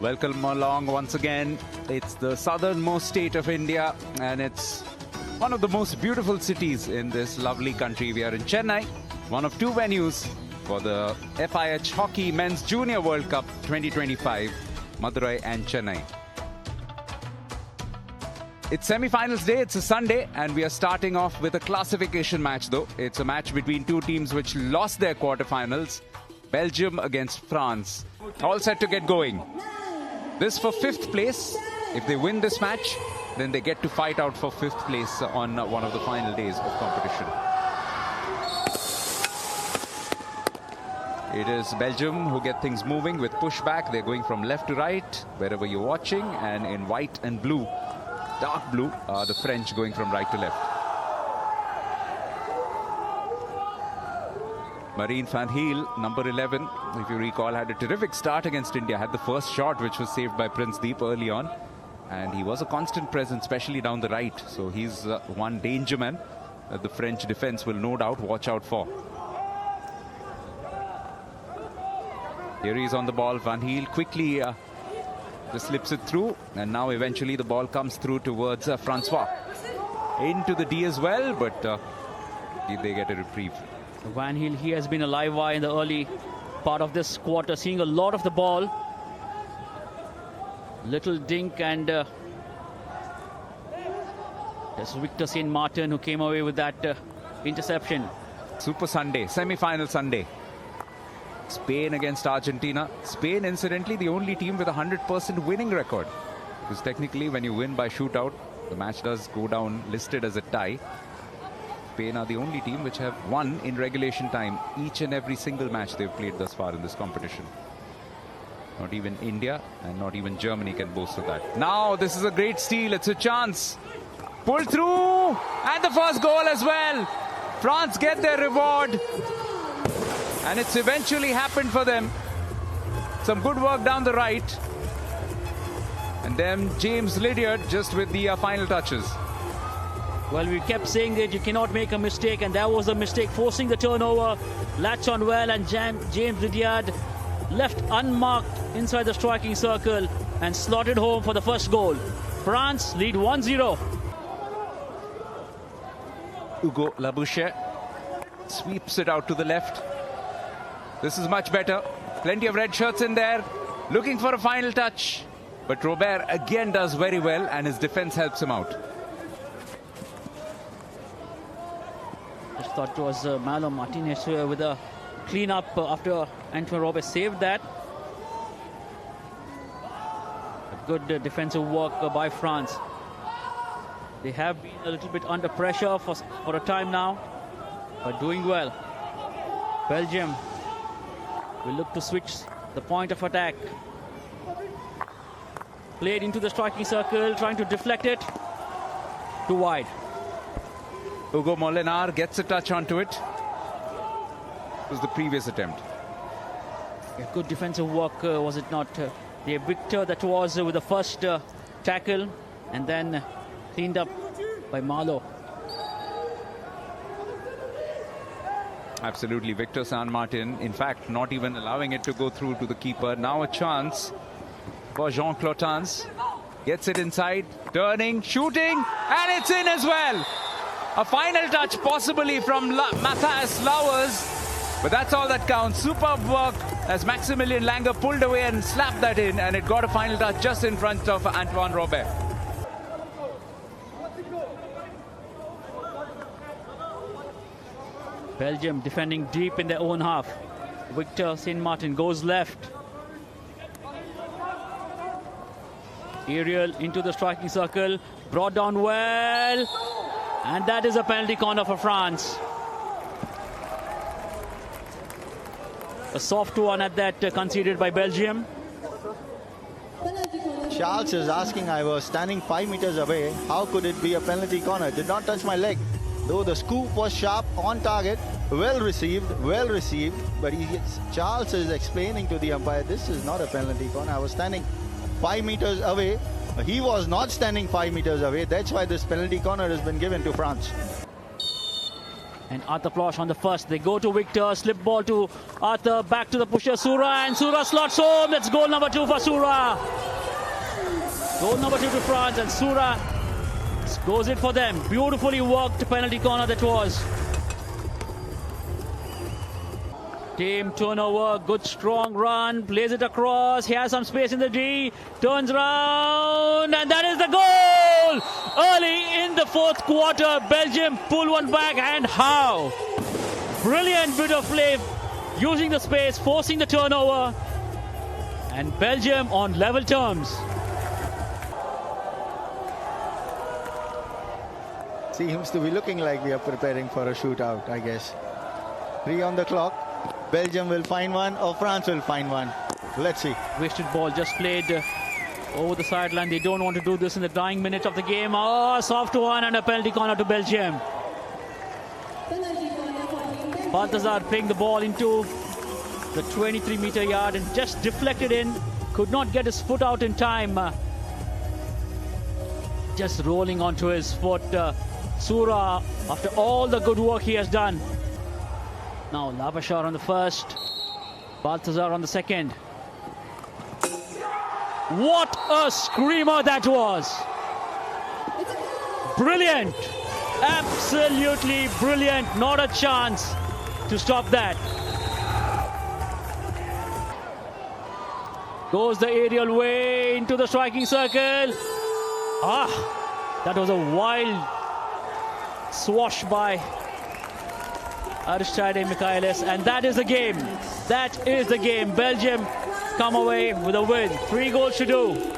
Welcome along once again. It's the southernmost state of India and it's one of the most beautiful cities in this lovely country. We are in Chennai, one of two venues for the FIH Hockey Men's Junior World Cup 2025, Madurai and Chennai. It's semi-finals day, it's a Sunday, and we are starting off with a classification match though. It's a match between two teams which lost their quarterfinals, Belgium against France. All set to get going. This for 5th place. If they win this match, then they get to fight out for 5th place on one of the final days of competition. It is Belgium who get things moving with pushback. They're going from left to right, wherever you're watching, and in white and blue, dark blue, are the French going from right to left. Marine van Heel, number 11, if you recall, had a terrific start against India. Had the first shot, which was saved by Prince Deep early on. And he was a constant presence, especially down the right. So he's one danger man that the French defense will no doubt watch out for. Here he is on the ball. Van Heel quickly just slips it through. And now eventually the ball comes through towards Francois. Into the D as well, but they get a reprieve. Van Heel, he has been a live wire in the early part of this quarter, seeing a lot of the ball. Little dink, and there's Victor St. Martin who came away with that interception. Super Sunday, semi-final Sunday. Spain against Argentina. Spain, incidentally, the only team with a 100% winning record. Because technically, when you win by shootout, the match does go down listed as a tie. Spain are the only team which have won in regulation time each and every single match they've played thus far in this competition. Not even India and not even Germany can boast of that. Now this is a great steal. It's a chance. Pull through, and the first goal as well. France get their reward, and it's eventually happened for them. Some good work down the right, and then James Lydiard just with the final touches. Well, we kept saying that you cannot make a mistake, and that was a mistake, forcing the turnover. Latch on well, and James Lydiard left unmarked inside the striking circle and slotted home for the first goal. France lead 1-0. Hugo Labouche sweeps it out to the left. This is much better. Plenty of red shirts in there, looking for a final touch. But Robert again does very well, and his defense helps him out. Just thought it was Malo Martinez with a clean up after Antoine Robert saved that. A good defensive work by France. They have been a little bit under pressure for a time now, but doing well. Belgium will look to switch the point of attack. Played into the striking circle, trying to deflect it. Too wide. Hugo Molenaar gets a touch onto it. It was the previous attempt. A good defensive work, was it not? The Victor that was with the first tackle, and then cleaned up by Malo. Absolutely, Victor St. Martin, in fact, not even allowing it to go through to the keeper. Now a chance for Jean Clotans. Gets it inside, turning, shooting, and it's in as well. A final touch possibly from Matthias Lauwers, but that's all that counts. Superb work as Maximilian Langer pulled away and slapped that in, and it got a final touch just in front of Antoine Robert. Belgium defending deep in their own half. Victor St. Martin goes left. Aerial into the striking circle, brought down well. And that is a penalty corner for France. A soft one at that, conceded by Belgium. Charles is asking, I was standing 5 meters away. How could it be a penalty corner? Did not touch my leg. Though the scoop was sharp, on target, well received. But Charles is explaining to the umpire, this is not a penalty corner. I was standing 5 meters away. He was not standing 5 meters away. That's why this penalty corner has been given to France. And Arthur Plosh on the first. They go to Victor. Slip ball to Arthur. Back to the pusher, Sura. And Sura slots home. That's goal number 2 for Sura. Goal number 2 to France. And Sura goes in for them. Beautifully worked penalty corner that was. Team turnover. Good strong run. Plays it across. He has some space in the D. Turns round. And that is the goal! Early in the 4th quarter, Belgium pull one back, and how? Brilliant bit of play, using the space, forcing the turnover, and Belgium on level terms. Seems to be looking like we are preparing for a shootout, I guess. 3 on the clock. Belgium will find one or France will find one. Let's see. Wasted ball just played over the sideline. They don't want to do this in the dying minute of the game. Oh, soft one and a penalty corner to Belgium. Balthazar playing the ball into the 23-meter yard and just deflected in. Could not get his foot out in time. Just rolling onto his foot. Sura, after all the good work he has done. Now Labashar on the first. Balthazar on the second. What a screamer that was! Brilliant! Absolutely brilliant. Not a chance to stop that. Goes the aerial way into the striking circle. That was a wild swash by Aristide Michaelis, and that is the game. That is the game. Belgium come away with a win. 3 goals to 2.